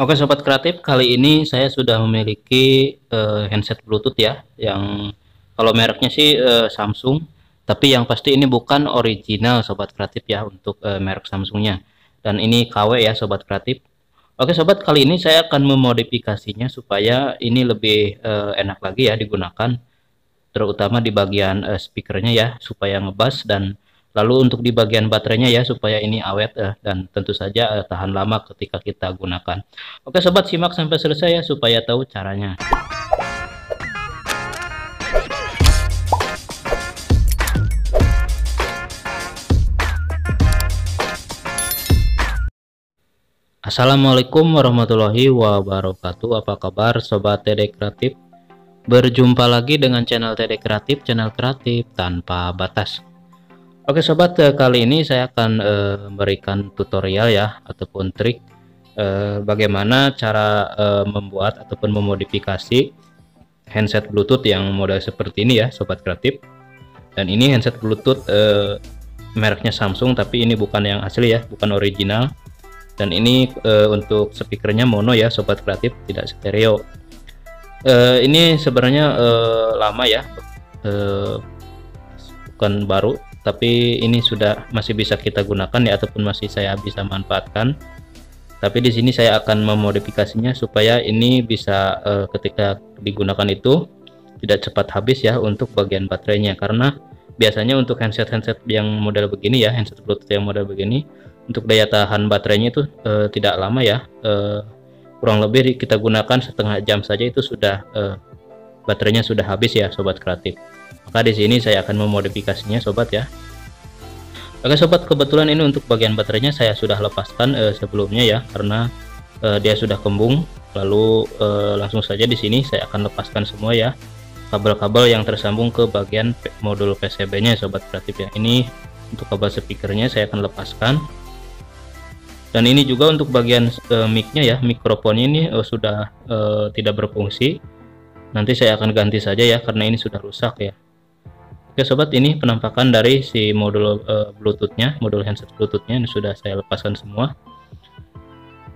Oke sobat kreatif, kali ini saya sudah memiliki handset Bluetooth ya, yang kalau mereknya sih Samsung, tapi yang pasti ini bukan original sobat kreatif ya untuk merek Samsungnya. Dan ini KW ya sobat kreatif. Oke sobat, kali ini saya akan memodifikasinya supaya ini lebih enak lagi ya digunakan, terutama di bagian speakernya ya, supaya ngebas, dan lalu untuk di bagian baterainya ya supaya ini awet dan tentu saja tahan lama ketika kita gunakan. Oke sobat, simak sampai selesai ya supaya tahu caranya. Assalamualaikum warahmatullahi wabarakatuh. Apa kabar sobat TD Kreatif? Berjumpa lagi dengan channel TD Kreatif, channel kreatif tanpa batas. Oke sobat, kali ini saya akan memberikan tutorial ya ataupun trik bagaimana cara membuat ataupun memodifikasi handset Bluetooth yang model seperti ini ya sobat kreatif. Dan ini handset Bluetooth mereknya Samsung, tapi ini bukan yang asli ya, bukan original. Dan ini untuk speakernya mono ya sobat kreatif, tidak stereo. Ini sebenarnya lama ya, bukan baru, tapi ini sudah masih bisa kita gunakan ya, ataupun masih saya bisa manfaatkan. Tapi di sini saya akan memodifikasinya supaya ini bisa ketika digunakan itu tidak cepat habis ya untuk bagian baterainya, karena biasanya untuk handset yang model begini ya, handset Bluetooth yang model begini, untuk daya tahan baterainya itu tidak lama ya, kurang lebih kita gunakan setengah jam saja itu sudah baterainya sudah habis ya sobat kreatif. Maka di sini saya akan memodifikasinya sobat ya. Oke sobat, kebetulan ini untuk bagian baterainya saya sudah lepaskan sebelumnya ya, karena dia sudah kembung. Lalu langsung saja di sini saya akan lepaskan semua ya kabel-kabel yang tersambung ke bagian modul PCB-nya sobat kreatif ya. Ini untuk kabel speakernya saya akan lepaskan. Dan ini juga untuk bagian mic-nya ya, mikrofonnya ini sudah tidak berfungsi. Nanti saya akan ganti saja ya, karena ini sudah rusak ya. Oke sobat, ini penampakan dari si modul Bluetooth-nya, modul handset Bluetooth-nya ini sudah saya lepaskan semua.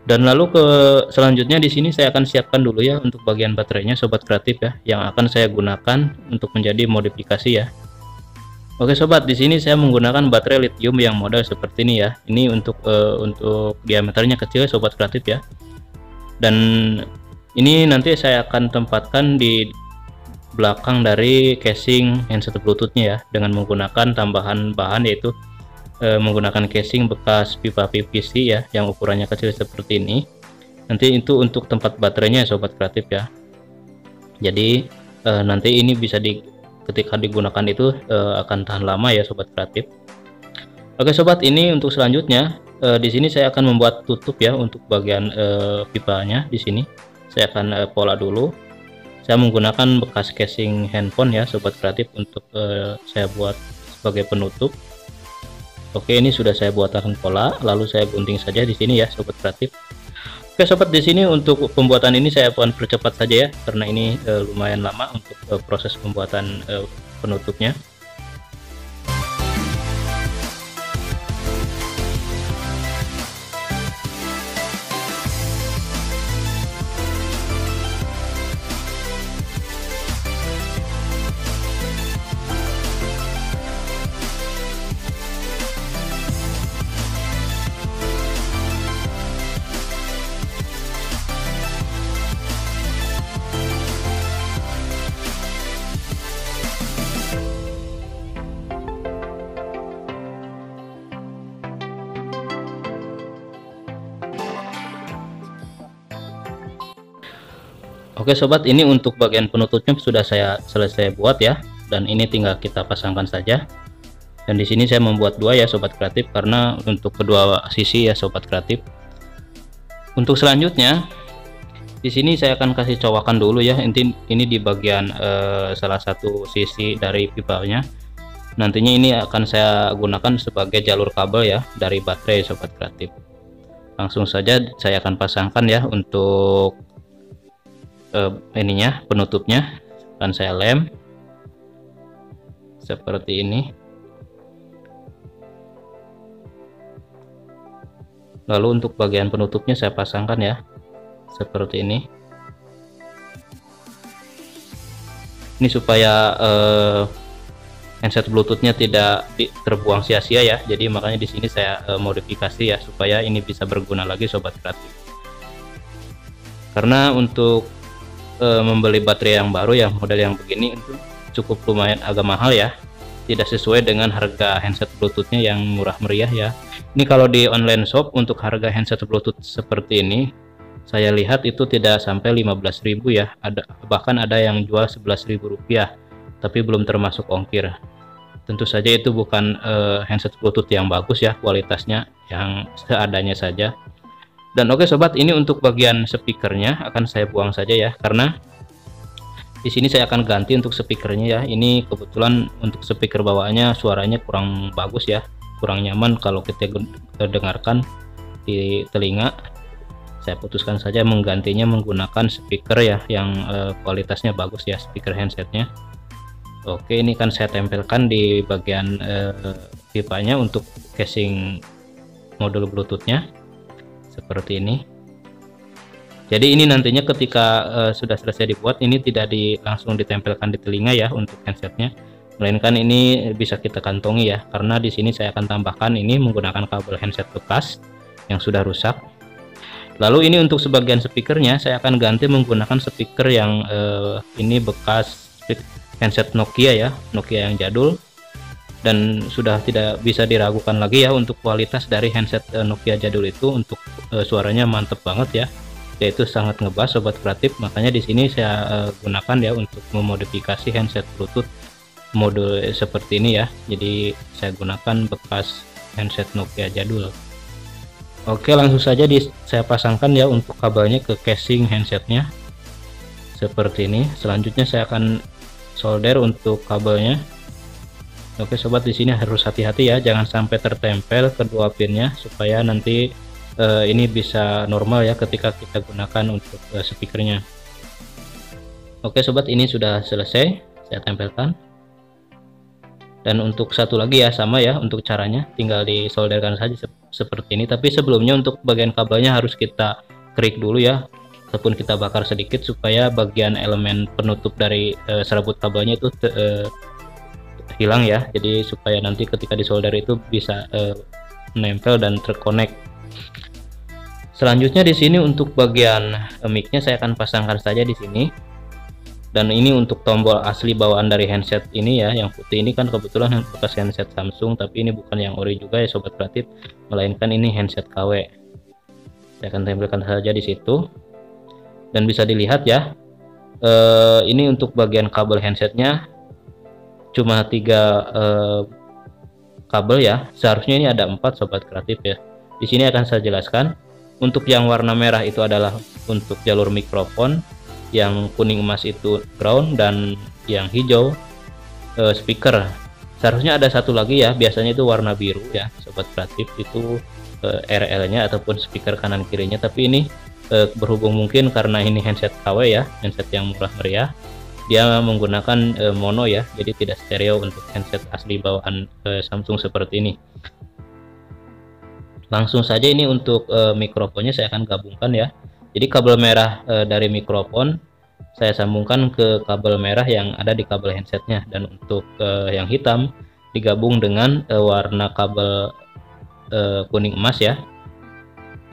Dan lalu ke selanjutnya di sini saya akan siapkan dulu ya untuk bagian baterainya sobat kreatif ya, yang akan saya gunakan untuk menjadi modifikasi ya. Oke sobat, di sini saya menggunakan baterai lithium yang model seperti ini ya. Ini untuk diameternya kecil sobat kreatif ya. Dan ini nanti saya akan tempatkan di belakang dari casing handset Bluetooth-nya ya, dengan menggunakan tambahan bahan, yaitu menggunakan casing bekas pipa PVC ya, yang ukurannya kecil seperti ini. Nanti itu untuk tempat baterainya sobat kreatif ya. Jadi nanti ini bisa ketika digunakan itu akan tahan lama ya sobat kreatif. Oke sobat, ini untuk selanjutnya di sini saya akan membuat tutup ya untuk bagian pipanya. Di sini saya akan pola dulu. Saya menggunakan bekas casing handphone ya sobat kreatif untuk saya buat sebagai penutup. Oke, ini sudah saya buatkan pola, lalu saya gunting saja di sini ya sobat kreatif. Oke sobat, di sini untuk pembuatan ini saya akan percepat saja ya, karena ini lumayan lama untuk proses pembuatan penutupnya. Oke sobat, ini untuk bagian penutupnya sudah saya selesai buat ya, dan ini tinggal kita pasangkan saja. Dan di sini saya membuat dua ya sobat kreatif, karena untuk kedua sisi ya sobat kreatif. Untuk selanjutnya di sini saya akan kasih cowakan dulu ya, ini di bagian salah satu sisi dari pipanya. Nantinya ini akan saya gunakan sebagai jalur kabel ya dari baterai sobat kreatif. Langsung saja saya akan pasangkan ya untuk ininya, penutupnya akan saya lem seperti ini. Lalu untuk bagian penutupnya saya pasangkan ya. seperti ini. Ini supaya handset Bluetoothnya tidak terbuang sia-sia ya. Jadi makanya di sini saya modifikasi ya supaya ini bisa berguna lagi sobat kreatif. Karena untuk membeli baterai yang baru yang model yang begini itu cukup lumayan agak mahal ya. Tidak sesuai dengan harga handset Bluetoothnya yang murah meriah ya. Ini kalau di online shop untuk harga handset Bluetooth seperti ini saya lihat itu tidak sampai 15.000 ya. Bahkan ada yang jual 11.000 rupiah, tapi belum termasuk ongkir. Tentu saja itu bukan handset Bluetooth yang bagus ya, kualitasnya yang seadanya saja. Dan oke sobat, ini untuk bagian speakernya akan saya buang saja ya, karena di sini saya akan ganti untuk speakernya ya. Ini kebetulan untuk speaker bawaannya suaranya kurang bagus ya, kurang nyaman kalau kita dengarkan di telinga. Saya putuskan saja menggantinya menggunakan speaker ya yang kualitasnya bagus ya, speaker handsetnya. Oke, ini kan saya tempelkan di bagian pipanya untuk casing modul Bluetoothnya seperti ini. Jadi ini nantinya ketika sudah selesai dibuat, ini tidak langsung ditempelkan di telinga ya untuk handsetnya, melainkan ini bisa kita kantongi ya, karena di sini saya akan tambahkan ini menggunakan kabel handset bekas yang sudah rusak. Lalu ini untuk sebagian speakernya saya akan ganti menggunakan speaker yang ini bekas handset Nokia ya, Nokia yang jadul, dan sudah tidak bisa diragukan lagi ya untuk kualitas dari handset Nokia jadul itu. Untuk suaranya mantep banget ya, yaitu sangat ngebass sobat kreatif. Makanya di sini saya gunakan ya untuk memodifikasi handset Bluetooth modul seperti ini ya. Jadi saya gunakan bekas handset Nokia jadul. Oke, langsung saja saya pasangkan ya untuk kabelnya ke casing handsetnya seperti ini. Selanjutnya saya akan solder untuk kabelnya. Oke sobat, di sini harus hati-hati ya, jangan sampai tertempel kedua pinnya, supaya nanti ini bisa normal ya ketika kita gunakan untuk speakernya. Oke sobat, ini sudah selesai saya tempelkan. Dan untuk satu lagi ya sama ya, untuk caranya tinggal disolderkan saja seperti ini. Tapi sebelumnya untuk bagian kabelnya harus kita kerik dulu ya, ataupun kita bakar sedikit supaya bagian elemen penutup dari serabut kabelnya itu hilang ya. Jadi supaya nanti ketika disolder itu bisa menempel dan terkonek. Selanjutnya di sini untuk bagian mic-nya saya akan pasangkan saja di sini. Dan ini untuk tombol asli bawaan dari handset ini ya, yang putih ini kan kebetulan bekas handset Samsung, tapi ini bukan yang ori juga ya sobat kreatif, melainkan ini handset KW. Saya akan tempelkan saja di situ. Dan bisa dilihat ya, ini untuk bagian kabel handsetnya cuma 3 kabel ya, seharusnya ini ada 4 sobat kreatif ya. Di sini akan saya jelaskan. Untuk yang warna merah itu adalah untuk jalur mikrofon, yang kuning emas itu ground, dan yang hijau speaker. Seharusnya ada satu lagi ya, biasanya itu warna biru ya sobat kreatif, itu RL-nya ataupun speaker kanan kirinya. Tapi ini berhubung mungkin karena ini handset KW ya, handset yang murah meriah, dia menggunakan mono ya, jadi tidak stereo untuk handset asli bawaan Samsung seperti ini. Langsung saja ini untuk mikrofonnya saya akan gabungkan ya. Jadi kabel merah dari mikrofon saya sambungkan ke kabel merah yang ada di kabel handsetnya, dan untuk yang hitam digabung dengan warna kabel kuning emas ya.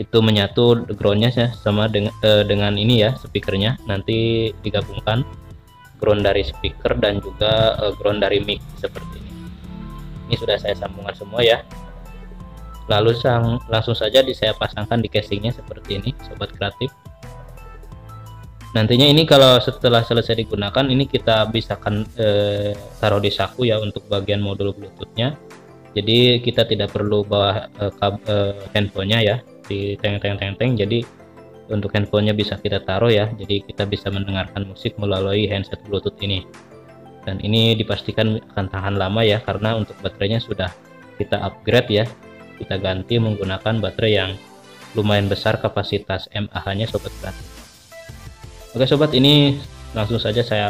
Itu menyatu groundnya sama dengan ini ya speakernya, nanti digabungkan ground dari speaker dan juga ground dari mic seperti ini. Ini sudah saya sambungkan semua ya. Lalu langsung saja saya pasangkan di casingnya seperti ini sobat kreatif. Nantinya ini kalau setelah selesai digunakan, ini kita bisa taruh di saku ya untuk bagian modul Bluetoothnya. Jadi kita tidak perlu bawa handphonenya ya di teng-teng. Jadi untuk handphonenya bisa kita taruh ya, jadi kita bisa mendengarkan musik melalui handset Bluetooth ini. Dan ini dipastikan akan tahan lama ya, karena untuk baterainya sudah kita upgrade ya, kita ganti menggunakan baterai yang lumayan besar kapasitas mAh-nya sobat kreatif. Oke sobat, ini langsung saja saya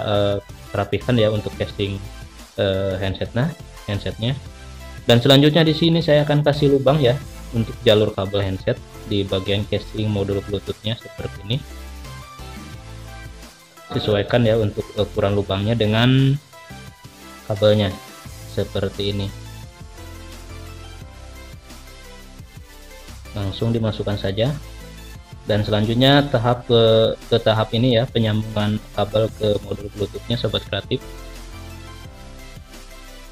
rapikan ya untuk casing handsetnya. Dan selanjutnya di sini saya akan kasih lubang ya untuk jalur kabel handset di bagian casing modul Bluetoothnya seperti ini. sesuaikan ya untuk ukuran lubangnya dengan kabelnya seperti ini. Langsung dimasukkan saja, dan selanjutnya ke tahap ini ya, penyambungan kabel ke modul bluetoothnya sobat kreatif.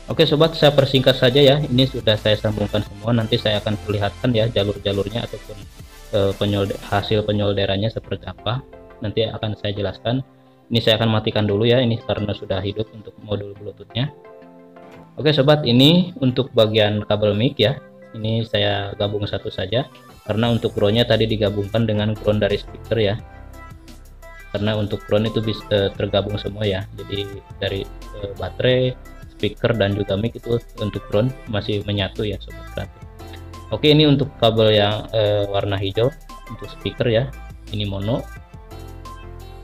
Oke sobat, saya persingkat saja ya, ini sudah saya sambungkan semua. Nanti saya akan perlihatkan ya jalur-jalurnya ataupun hasil penyolderannya seperti apa, nanti akan saya jelaskan. Ini saya akan matikan dulu ya, ini karena sudah hidup untuk modul bluetoothnya. Oke sobat, ini untuk bagian kabel mic ya, ini saya gabung satu saja karena untuk groundnya tadi digabungkan dengan ground dari speaker ya, karena untuk ground itu bisa tergabung semua ya, jadi dari baterai, speaker, dan juga mic itu untuk ground masih menyatu ya sobat kreatif. Oke, ini untuk kabel yang warna hijau untuk speaker ya, ini mono,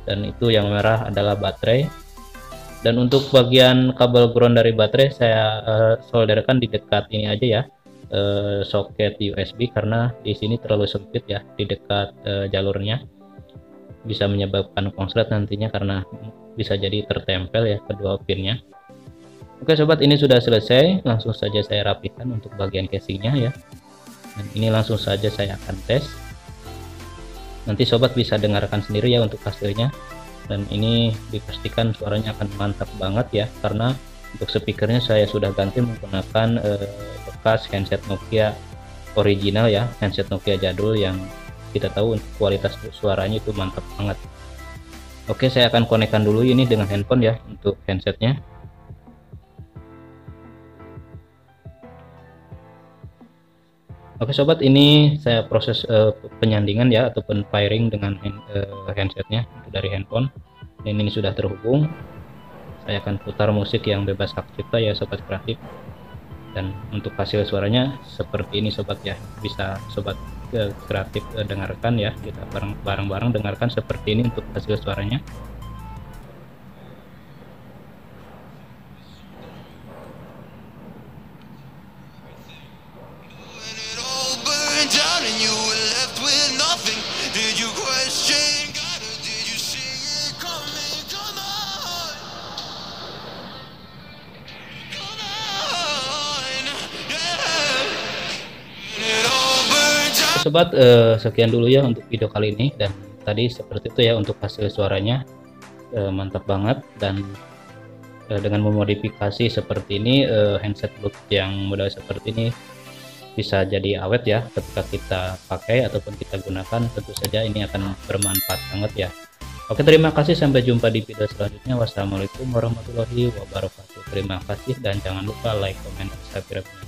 dan itu yang merah adalah baterai. Dan untuk bagian kabel ground dari baterai saya solderkan di dekat ini aja ya, soket USB, karena di sini terlalu sempit ya di dekat jalurnya, bisa menyebabkan konslet nantinya karena bisa jadi tertempel ya kedua pinnya. Oke sobat, ini sudah selesai, langsung saja saya rapikan untuk bagian casingnya ya, dan ini langsung saja saya akan tes. Nanti sobat bisa dengarkan sendiri ya untuk hasilnya, dan ini dipastikan suaranya akan mantap banget ya, karena untuk speakernya saya sudah ganti menggunakan bekas handset Nokia original ya, handset Nokia jadul yang kita tahu untuk kualitas suaranya itu mantap banget. Oke, saya akan konekkan dulu ini dengan handphone ya untuk handsetnya. Oke sobat, ini saya proses penyandingan ya ataupun pairing dengan handsetnya dari handphone, dan ini sudah terhubung. Saya akan putar musik yang bebas hak cipta ya sobat kreatif, dan untuk hasil suaranya seperti ini sobat ya, bisa sobat kreatif dengarkan ya, kita bareng-bareng dengarkan seperti ini untuk hasil suaranya. Sobat, sekian dulu ya untuk video kali ini, dan tadi seperti itu ya untuk hasil suaranya, mantap banget. Dan dengan memodifikasi seperti ini, handset Bluetooth yang model seperti ini bisa jadi awet ya ketika kita pakai ataupun kita gunakan, tentu saja ini akan bermanfaat banget ya. Oke, terima kasih, sampai jumpa di video selanjutnya. Wassalamualaikum warahmatullahi wabarakatuh. Terima kasih, dan jangan lupa like, comment, dan subscribe.